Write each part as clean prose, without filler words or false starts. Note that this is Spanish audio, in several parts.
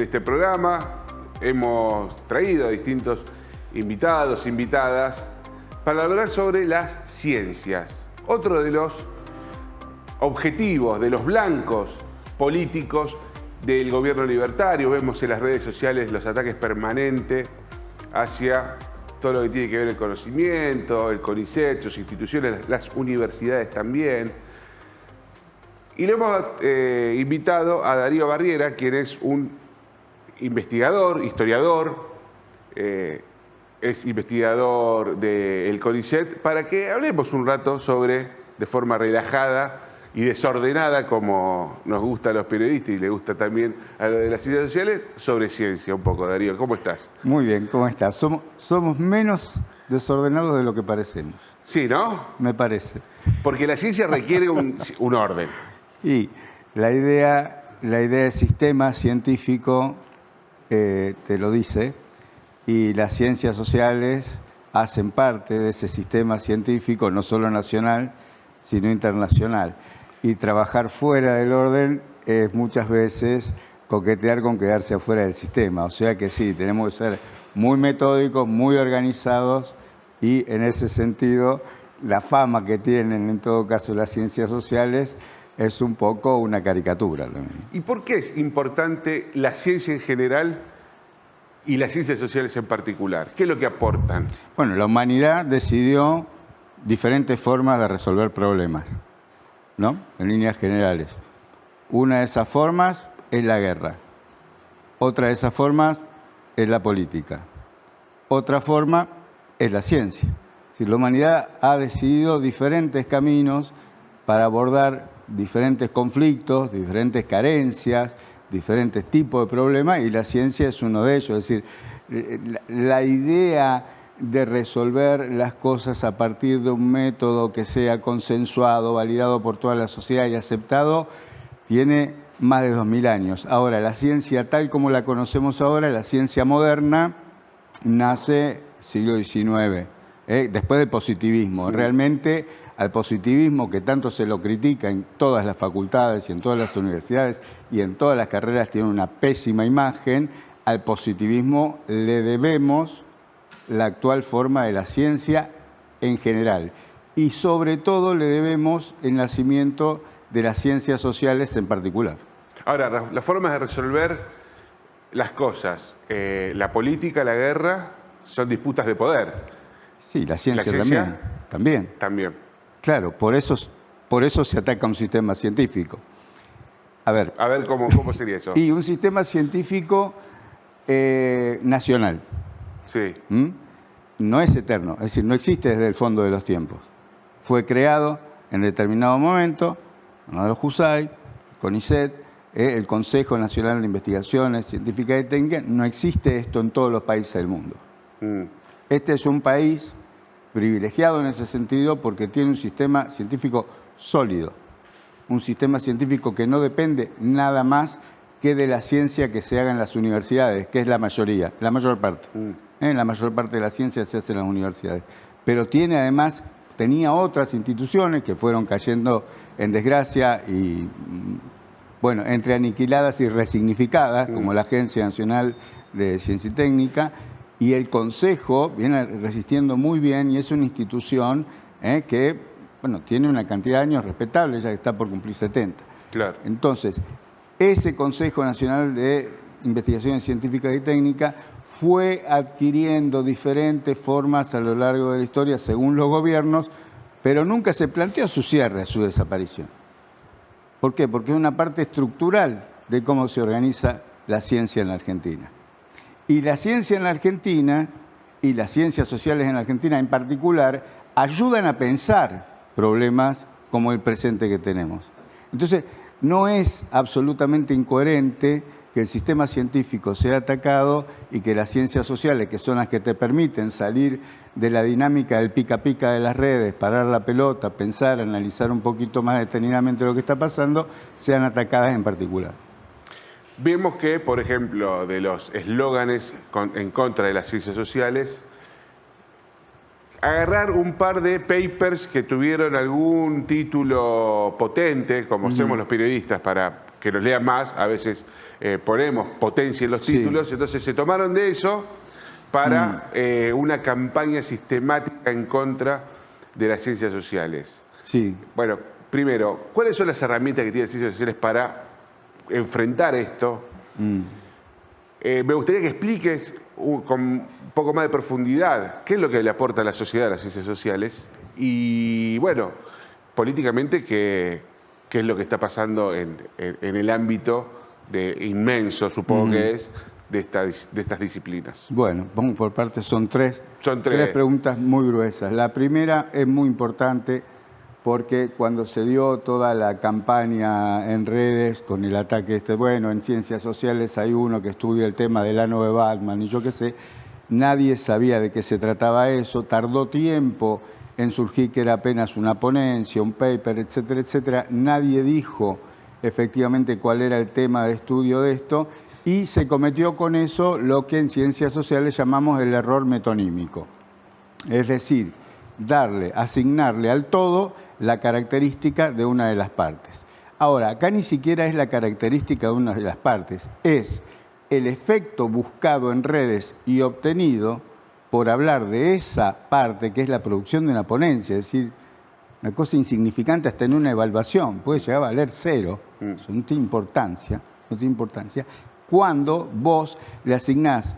Este programa hemos traído a distintos invitados, invitadas, para hablar sobre las ciencias. Otro de los objetivos, de los blancos políticos del gobierno libertario. Vemos en las redes sociales los ataques permanentes hacia todo lo que tiene que ver el conocimiento, el CONICET, sus instituciones, las universidades también. Y le hemos invitado a Darío Barriera, quien es un investigador, historiador, es investigador del CONICET, para que hablemos un rato sobre, de forma relajada y desordenada, como nos gusta a los periodistas y le gusta también a lo de las ciencias sociales, sobre ciencia un poco. Darío, ¿cómo estás? Muy bien, ¿cómo estás? Somos menos desordenados de lo que parecemos. Sí, ¿no? Me parece. Porque la ciencia requiere un orden. Y la idea de sistema científico te lo dice, y las ciencias sociales hacen parte de ese sistema científico, no solo nacional, sino internacional. Y trabajar fuera del orden es muchas veces coquetear con quedarse afuera del sistema. O sea que sí, tenemos que ser muy metódicos, muy organizados, y en ese sentido la fama que tienen en todo caso las ciencias sociales es un poco una caricatura también. ¿Y por qué es importante la ciencia en general y las ciencias sociales en particular? ¿Qué es lo que aportan? Bueno, la humanidad decidió diferentes formas de resolver problemas, ¿no? En líneas generales. Una de esas formas es la guerra. Otra de esas formas es la política. Otra forma es la ciencia. Es decir, la humanidad ha decidido diferentes caminos para abordar diferentes conflictos, diferentes carencias, diferentes tipos de problemas, y la ciencia es uno de ellos. Es decir, la idea de resolver las cosas a partir de un método que sea consensuado, validado por toda la sociedad y aceptado, tiene más de 2000 años. Ahora, la ciencia tal como la conocemos ahora, la ciencia moderna, nace siglo XIX, después del positivismo. Realmente al positivismo, que tanto se lo critica en todas las facultades y en todas las universidades y en todas las carreras, tiene una pésima imagen. Al positivismo le debemos la actual forma de la ciencia en general, y sobre todo le debemos el nacimiento de las ciencias sociales en particular. Ahora, las formas de resolver las cosas, la política, la guerra, son disputas de poder. Sí, la ciencia también. También. Claro, por eso se ataca un sistema científico. A ver, ¿cómo sería eso? Y un sistema científico nacional. Sí. No es eterno, es decir, no existe desde el fondo de los tiempos. Fue creado en determinado momento, Manuel Jusay, CONICET, el Consejo Nacional de Investigaciones Científicas y Técnicas. No existe esto en todos los países del mundo. Este es un país privilegiado en ese sentido porque tiene un sistema científico sólido, un sistema científico que no depende nada más que de la ciencia que se haga en las universidades, que es la mayoría, la mayor parte. La mayor parte de la ciencia se hace en las universidades. Pero tenía otras instituciones que fueron cayendo en desgracia y, bueno, entre aniquiladas y resignificadas, como la Agencia Nacional de Ciencia y Técnica, y el Consejo viene resistiendo muy bien, y es una institución que, bueno, tiene una cantidad de años respetable, ya que está por cumplir 70. Claro. Entonces, ese Consejo Nacional de Investigaciones Científicas y Técnicas fue adquiriendo diferentes formas a lo largo de la historia según los gobiernos, pero nunca se planteó su cierre, su desaparición. ¿Por qué? Porque es una parte estructural de cómo se organiza la ciencia en la Argentina. Y la ciencia en la Argentina, y las ciencias sociales en la Argentina en particular, ayudan a pensar problemas como el presente que tenemos. Entonces, no es absolutamente incoherente que el sistema científico sea atacado y que las ciencias sociales, que son las que te permiten salir de la dinámica del pica-pica de las redes, parar la pelota, pensar, analizar un poquito más detenidamente lo que está pasando, sean atacadas en particular. Vemos que, por ejemplo, de los eslóganes en contra de las ciencias sociales, agarrar un par de papers que tuvieron algún título potente, como hacemos los periodistas para que nos lean más, a veces ponemos potencia en los títulos, entonces se tomaron de eso para una campaña sistemática en contra de las ciencias sociales. Sí. Bueno, primero, ¿cuáles son las herramientas que tienen las ciencias sociales para enfrentar esto? Me gustaría que expliques con un poco más de profundidad qué es lo que le aporta a la sociedad a las ciencias sociales y, bueno, políticamente qué es lo que está pasando en el ámbito inmenso, supongo que es, de estas disciplinas. Bueno, vamos por partes, son tres. Son tres preguntas muy gruesas. La primera es muy importante porque cuando se dio toda la campaña en redes con el ataque bueno, en ciencias sociales hay uno que estudia el tema del ano de Batman y yo qué sé, nadie sabía de qué se trataba eso, tardó tiempo en surgir que era apenas una ponencia, un paper, etcétera, etcétera. Nadie dijo efectivamente cuál era el tema de estudio de esto y se cometió con eso lo que en ciencias sociales llamamos el error metonímico. Es decir, asignarle al todo la característica de una de las partes. Ahora, acá ni siquiera es la característica de una de las partes, es el efecto buscado en redes y obtenido por hablar de esa parte que es la producción de una ponencia, es decir, una cosa insignificante hasta en una evaluación, puede llegar a valer 0, eso no tiene importancia, cuando vos le asignás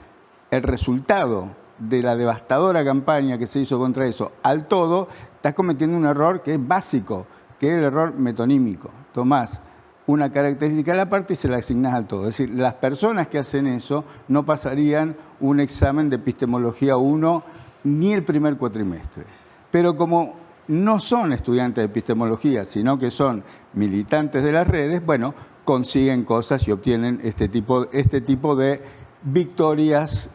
el resultado de la devastadora campaña que se hizo contra eso al todo, estás cometiendo un error que es básico, que es el error metonímico. Tomás una característica de la parte y se la asignás al todo. Es decir, las personas que hacen eso no pasarían un examen de epistemología 1 ni el primer cuatrimestre. Pero como no son estudiantes de epistemología, sino que son militantes de las redes, bueno, consiguen cosas y obtienen este tipo de victorias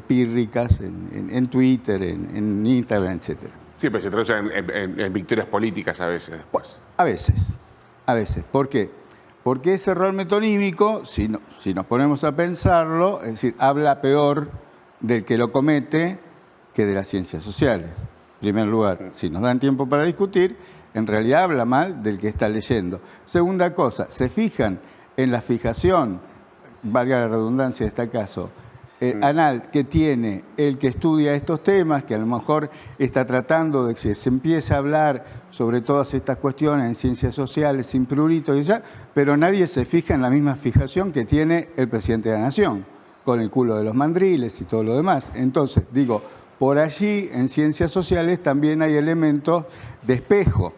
pírricas en Twitter, en Instagram, etc. Sí, pero se traducen en victorias políticas a veces después. A veces. ¿Por qué? Porque ese error metonímico, si nos ponemos a pensarlo, es decir, habla peor del que lo comete que de las ciencias sociales. En primer lugar, si nos dan tiempo para discutir, en realidad habla mal del que está leyendo. Segunda cosa, se fijan en la fijación, valga la redundancia de este caso, anal que tiene el que estudia estos temas, que a lo mejor está tratando de que se empiece a hablar sobre todas estas cuestiones en ciencias sociales, sin prurito y ya, pero nadie se fija en la misma fijación que tiene el presidente de la Nación, con el culo de los mandriles y todo lo demás. Entonces, digo, por allí en ciencias sociales también hay elementos de espejo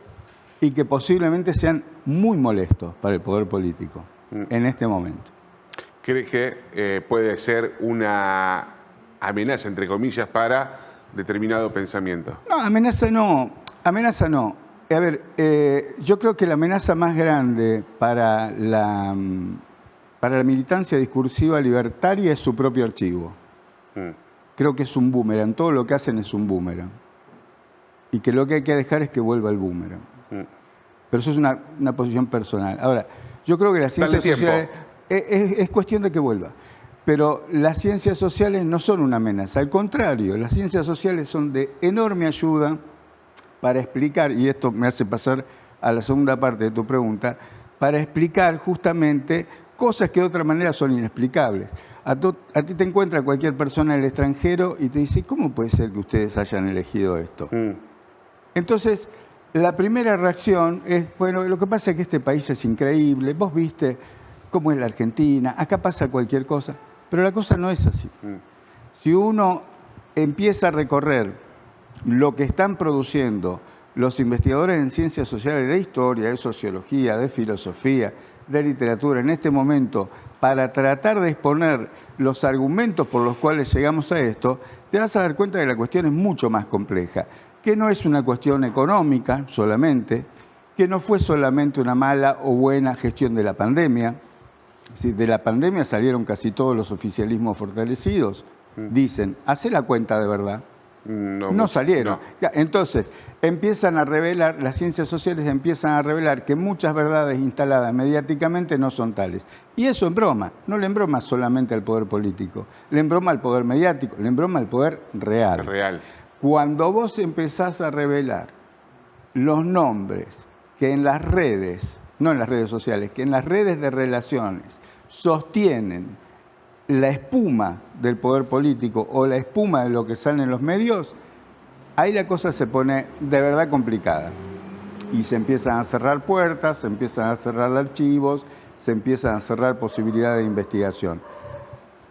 y que posiblemente sean muy molestos para el poder político en este momento. ¿Crees que puede ser una amenaza, entre comillas, para determinado pensamiento? No, amenaza no. A ver, yo creo que la amenaza más grande para la militancia discursiva libertaria es su propio archivo. Creo que es un boomerang. Todo lo que hacen es un boomerang. Y que lo que hay que dejar es que vuelva el boomerang. Pero eso es una posición personal. Ahora, yo creo que las ciencias sociales... Es cuestión de que vuelva. Pero las ciencias sociales no son una amenaza. Al contrario, las ciencias sociales son de enorme ayuda para explicar, y esto me hace pasar a la segunda parte de tu pregunta, para explicar justamente cosas que de otra manera son inexplicables. A ti te encuentra cualquier persona en el extranjero y te dice, ¿cómo puede ser que ustedes hayan elegido esto? Entonces, la primera reacción es, bueno, lo que pasa es que este país es increíble, vos viste cómo es la Argentina, acá pasa cualquier cosa, pero la cosa no es así. Si uno empieza a recorrer lo que están produciendo los investigadores en ciencias sociales, de historia, de sociología, de filosofía, de literatura, en este momento, para tratar de exponer los argumentos por los cuales llegamos a esto, te vas a dar cuenta que la cuestión es mucho más compleja, que no es una cuestión económica solamente, que no fue solamente una mala o buena gestión de la pandemia. Si de la pandemia salieron casi todos los oficialismos fortalecidos, dicen, hacé la cuenta de verdad. No salieron. No. Entonces, empiezan a revelar, las ciencias sociales empiezan a revelar que muchas verdades instaladas mediáticamente no son tales. Y eso embroma, no le embroma solamente al poder político, le embroma al poder mediático, le embroma al poder real. Cuando vos empezás a revelar los nombres que en las redes no en las redes sociales, que en las redes de relaciones sostienen la espuma del poder político o la espuma de lo que sale en los medios, ahí la cosa se pone de verdad complicada. Y se empiezan a cerrar puertas, se empiezan a cerrar archivos, se empiezan a cerrar posibilidades de investigación.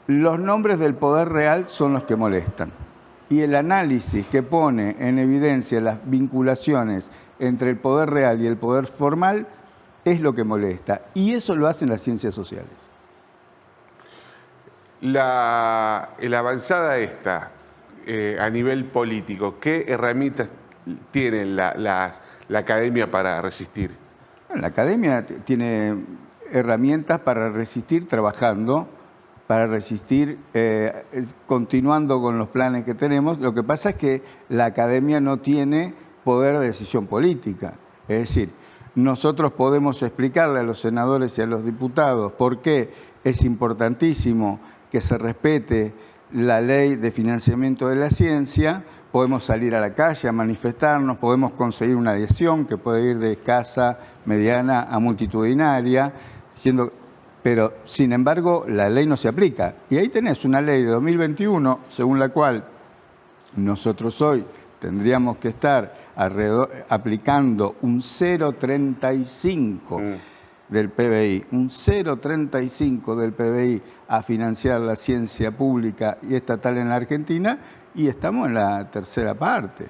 Los nombres del poder real son los que molestan. Y el análisis que pone en evidencia las vinculaciones entre el poder real y el poder formal es lo que molesta. Y eso lo hacen las ciencias sociales. La avanzada esta, a nivel político, ¿qué herramientas tiene la academia para resistir? La academia tiene herramientas para resistir trabajando, para resistir continuando con los planes que tenemos. Lo que pasa es que la academia no tiene poder de decisión política. Es decir, nosotros podemos explicarle a los senadores y a los diputados por qué es importantísimo que se respete la ley de financiamiento de la ciencia, podemos salir a la calle a manifestarnos, podemos conseguir una adhesión que puede ir de escasa, mediana a multitudinaria, pero sin embargo la ley no se aplica. Y ahí tenés una ley de 2021, según la cual nosotros hoy tendríamos que estar aplicando un 0,35 del PBI, un 0,35 del PBI a financiar la ciencia pública y estatal en la Argentina, y estamos en la tercera parte.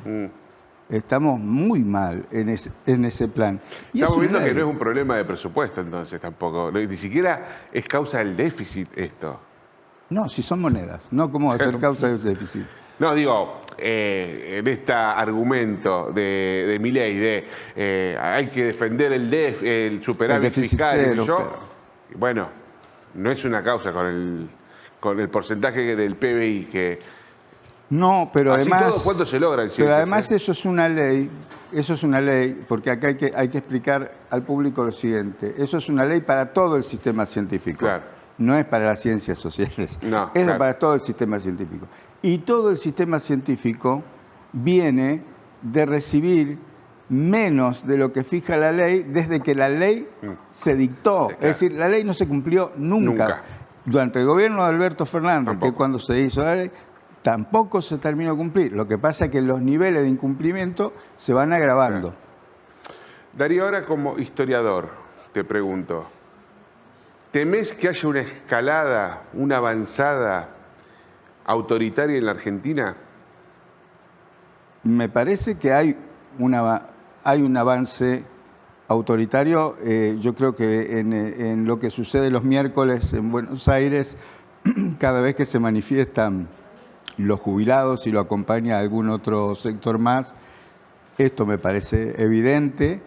Estamos muy mal en ese plan. Y estamos viendo que no es un problema de presupuesto entonces tampoco, ni siquiera es causa del déficit esto. No, si son monedas, no cómo va a ser causa del déficit. No, digo, en este argumento de Milei de hay que defender el superávit fiscal, cero, bueno, no es una causa con el porcentaje del PBI que... No, pero así además... todo, ¿cuánto se logra en ciencias? Pero además eso es una ley, porque acá hay que explicar al público lo siguiente, eso es una ley para todo el sistema científico. Claro. No es para las ciencias sociales, no, es claro, para todo el sistema científico. Y todo el sistema científico viene de recibir menos de lo que fija la ley desde que la ley se dictó. Sí, claro. Es decir, la ley no se cumplió nunca. Durante el gobierno de Alberto Fernández, tampoco, que es cuando se hizo la ley, tampoco se terminó de cumplir. Lo que pasa es que los niveles de incumplimiento se van agravando. Claro. Darío, ahora como historiador, te pregunto, ¿temés que haya una escalada, una avanzada autoritaria en la Argentina? Me parece que hay un avance autoritario. Yo creo que en lo que sucede los miércoles en Buenos Aires, cada vez que se manifiestan los jubilados y lo acompaña algún otro sector más, esto me parece evidente.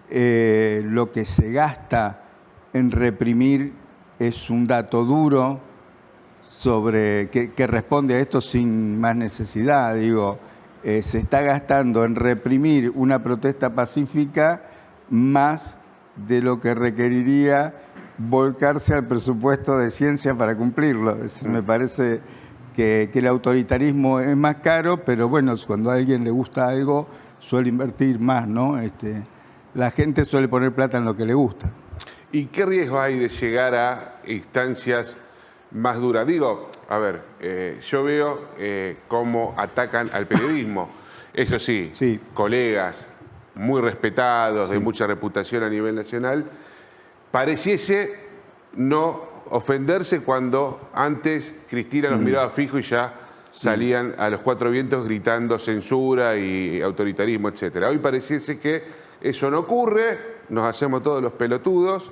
Lo que se gasta en reprimir es un dato duro sobre que responde a esto sin más necesidad. Digo, se está gastando en reprimir una protesta pacífica más de lo que requeriría volcarse al presupuesto de ciencia para cumplirlo. Es decir, me parece que el autoritarismo es más caro, pero bueno, cuando a alguien le gusta algo suele invertir más, ¿no? La gente suele poner plata en lo que le gusta. ¿Y qué riesgo hay de llegar a instancias más duras? Digo, a ver, yo veo cómo atacan al periodismo. Eso sí, colegas muy respetados, de mucha reputación a nivel nacional, pareciese no ofenderse cuando antes Cristina los miraba fijo y ya salían a los cuatro vientos gritando censura y autoritarismo, etc. Hoy pareciese que eso no ocurre, nos hacemos todos los pelotudos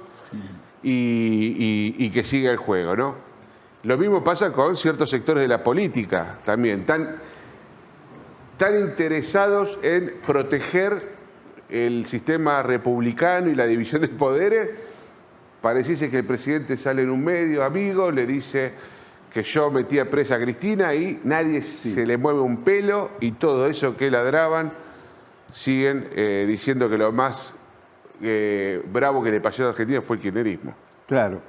y que siga el juego, ¿no? Lo mismo pasa con ciertos sectores de la política también, tan interesados en proteger el sistema republicano y la división de poderes. Pareciese que el presidente sale en un medio, amigo, le dice que yo metía presa a Cristina y nadie se le mueve un pelo, y todo eso que ladraban siguen diciendo que lo más bravo que le pasó a Argentina fue el kirchnerismo. Claro.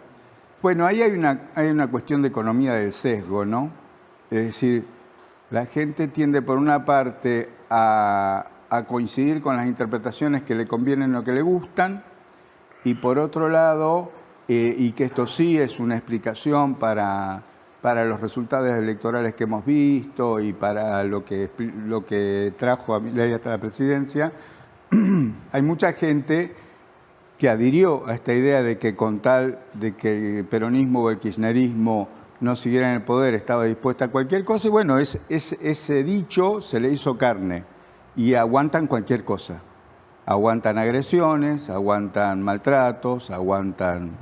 Bueno, ahí hay una cuestión de economía del sesgo, ¿no? Es decir, la gente tiende por una parte a coincidir con las interpretaciones que le convienen o que le gustan, Y por otro lado, y que esto sí es una explicación para los resultados electorales que hemos visto y para lo que trajo a Milei hasta la presidencia, hay mucha gente que adhirió a esta idea de que con tal de que el peronismo o el kirchnerismo no siguieran en el poder, estaba dispuesta a cualquier cosa, y bueno, ese dicho se le hizo carne, y aguantan cualquier cosa. Aguantan agresiones, aguantan maltratos, aguantan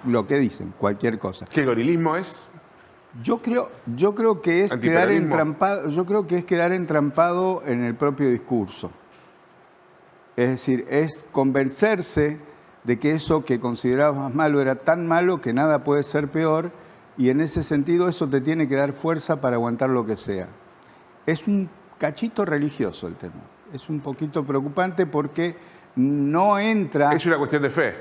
lo que dicen, cualquier cosa. ¿Qué gorilismo es? Yo creo que es quedar entrampado en el propio discurso. Es decir, es convencerse de que eso que considerabas malo era tan malo que nada puede ser peor, y en ese sentido eso te tiene que dar fuerza para aguantar lo que sea. Es un cachito religioso el tema. Es un poquito preocupante porque no entra... Es una cuestión de fe.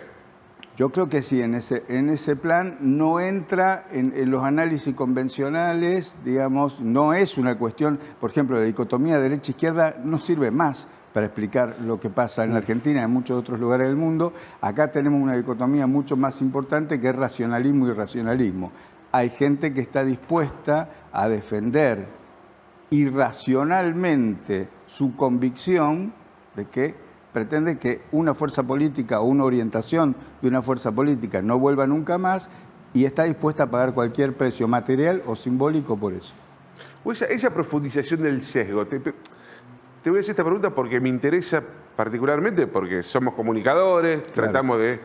Yo creo que sí, en ese plan no entra en los análisis convencionales, digamos, no es una cuestión, por ejemplo, la dicotomía derecha-izquierda no sirve más para explicar lo que pasa en la Argentina y en muchos otros lugares del mundo. Acá tenemos una dicotomía mucho más importante que es racionalismo y irracionalismo. Hay gente que está dispuesta a defender irracionalmente su convicción de que pretende que una fuerza política o una orientación de una fuerza política no vuelva nunca más, y está dispuesta a pagar cualquier precio material o simbólico por eso. O esa profundización del sesgo. Te voy a hacer esta pregunta porque me interesa particularmente, porque somos comunicadores, tratamos de...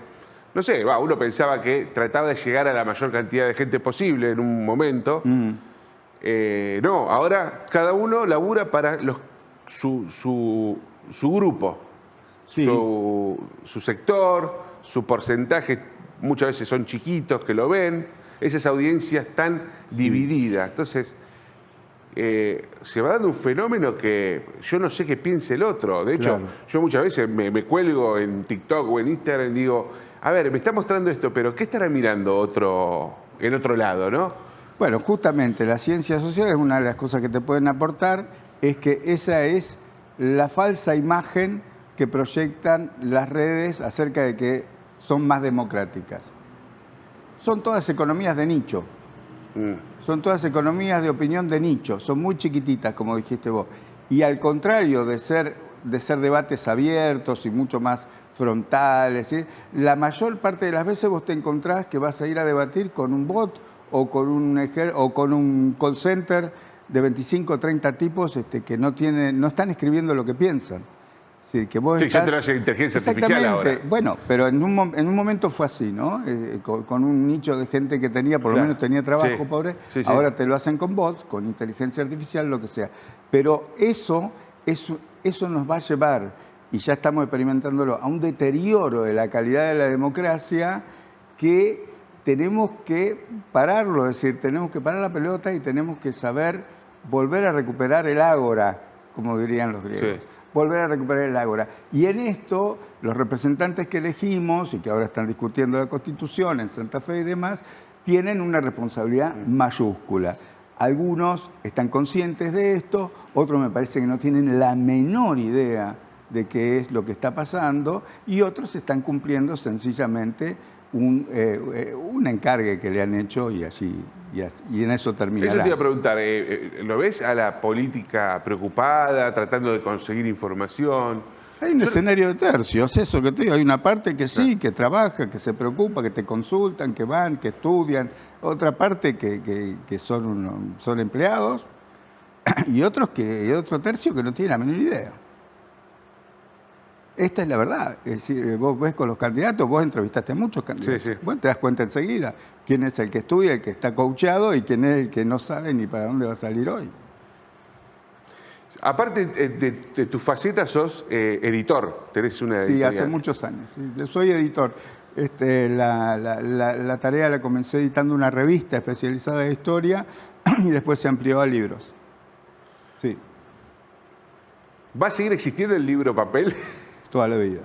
No sé, uno pensaba que trataba de llegar a la mayor cantidad de gente posible en un momento. No, ahora cada uno labura para su grupo, sí. su sector, su porcentaje. Muchas veces son chiquitos que lo ven, esas audiencias tan divididas. Entonces, se va dando un fenómeno que yo no sé qué piense el otro. De hecho, yo muchas veces me cuelgo en TikTok o en Instagram y digo, a ver, me está mostrando esto, pero ¿qué estará mirando en otro lado, no? Bueno, justamente la ciencia social es una de las cosas que te pueden aportar, es que esa es la falsa imagen que proyectan las redes acerca de que son más democráticas. Son todas economías de nicho. Son todas economías de opinión de nicho, son muy chiquititas, como dijiste vos. Y al contrario de ser debates abiertos y mucho más frontales, ¿sí? La mayor parte de las veces vos te encontrás que vas a ir a debatir con un bot o con un call center de 25 o 30 tipos que no están escribiendo lo que piensan. Es decir, que vos ya te lo hace la inteligencia artificial ahora. Bueno, pero en un momento fue así, ¿no? Con un nicho de gente que tenía, por lo menos tenía trabajo, pobre. Sí. Ahora te lo hacen con bots, con inteligencia artificial, lo que sea. Pero eso nos va a llevar, y ya estamos experimentándolo, a un deterioro de la calidad de la democracia que tenemos que pararlo. Es decir, tenemos que parar la pelota y tenemos que saber volver a recuperar el ágora, como dirían los griegos. Sí. Volver a recuperar el ágora. Y en esto, los representantes que elegimos, y que ahora están discutiendo la Constitución en Santa Fe y demás, tienen una responsabilidad mayúscula. Algunos están conscientes de esto, otros me parece que no tienen la menor idea de qué es lo que está pasando, y otros están cumpliendo sencillamente un encargue que le han hecho, y en eso terminará. Eso te iba a preguntar, ¿lo ves a la política preocupada, tratando de conseguir información? Hay un escenario de tercios, eso que te digo, hay una parte que sí, que trabaja, que se preocupa, que te consultan, que van, que estudian, otra parte que son empleados, y otro tercio que no tiene la menor idea. Esta es la verdad. Es decir, vos ves con los candidatos, vos entrevistaste a muchos candidatos. Sí. Vos te das cuenta enseguida quién es el que estudia, el que está coachado, y quién es el que no sabe ni para dónde va a salir hoy. Aparte de tu faceta, sos editor. Tenés una editorial. Sí, hace muchos años. Sí. Yo soy editor. La tarea la comencé editando una revista especializada en historia y después se amplió a libros. Sí. ¿Va a seguir existiendo el libro papel? Toda la vida.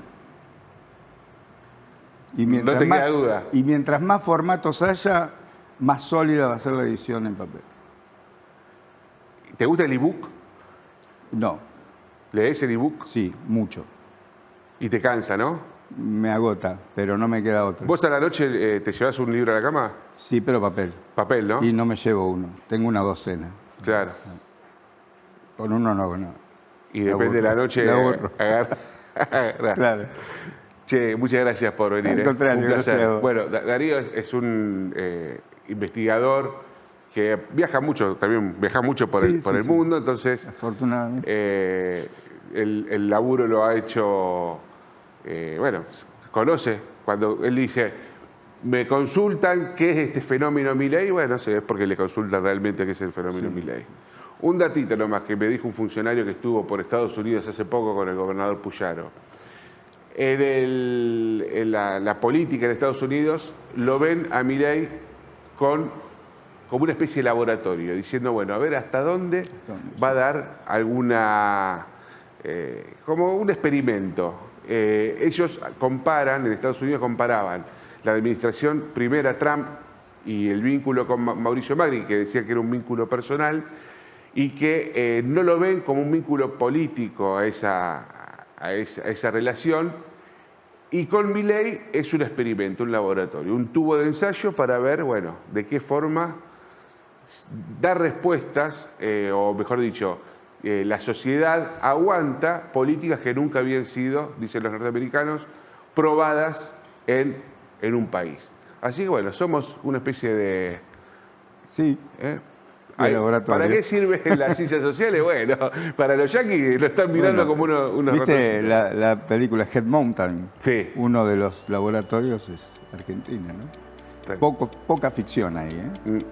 Y no te queda duda. Y mientras más formatos haya, más sólida va a ser la edición en papel. ¿Te gusta el ebook? No. ¿Lees el ebook? Sí, mucho. ¿Y te cansa, no? me agota, pero no me queda otra. ¿Vos a la noche te llevas un libro a la cama? Sí, pero papel. Papel, ¿no? Y no me llevo uno, tengo una docena. Claro. Con uno no. Y depende de la noche. Me aburro. Agarra. Claro. Che, muchas gracias por venir. Al contrario, Un placer. gracias a vos. Bueno, Darío es un investigador que viaja mucho, también viaja mucho por Sí, el sí. mundo, entonces Afortunadamente. el laburo lo ha hecho, bueno, conoce, cuando él dice, me consultan qué es este fenómeno Milei, bueno, es porque le consultan realmente qué es el fenómeno Milei. Un datito nomás que me dijo un funcionario que estuvo por Estados Unidos hace poco con el gobernador Puyaro. En la política en Estados Unidos lo ven a Milei como una especie de laboratorio, diciendo, bueno, a ver hasta dónde va a dar alguna, como un experimento. Ellos comparan, en Estados Unidos comparaban la administración primera Trump y el vínculo con Mauricio Macri, que decía que era un vínculo personal, y que no lo ven como un vínculo político a esa relación, y con Milei es un experimento, un laboratorio, un tubo de ensayo para ver, bueno, de qué forma dar respuestas, o mejor dicho, la sociedad aguanta políticas que nunca habían sido, dicen los norteamericanos, probadas en un país. Así que bueno, somos una especie de... Sí. ¿Para qué sirven las ciencias sociales? Bueno, para los yanquis lo están mirando como unos ¿viste la película Head Mountain? Sí. Uno de los laboratorios es Argentina, ¿no? Poca ficción ahí, ¿eh?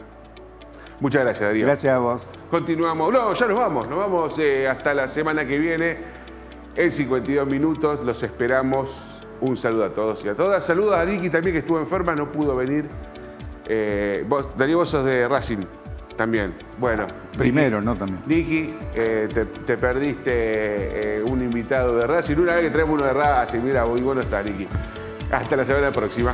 Muchas gracias, Darío. Gracias a vos. Continuamos. No, ya nos vamos hasta la semana que viene en 52 minutos. Los esperamos. Un saludo a todos y a todas. Saludos a Niki también, que estuvo enferma, no pudo venir. Darío, vos sos de Racing. También. Bueno. Primero, ¿no? También. Niki, te perdiste un invitado de Racing. Una vez que traemos uno de Racing, mira, muy bueno está, Niki. Hasta la semana próxima.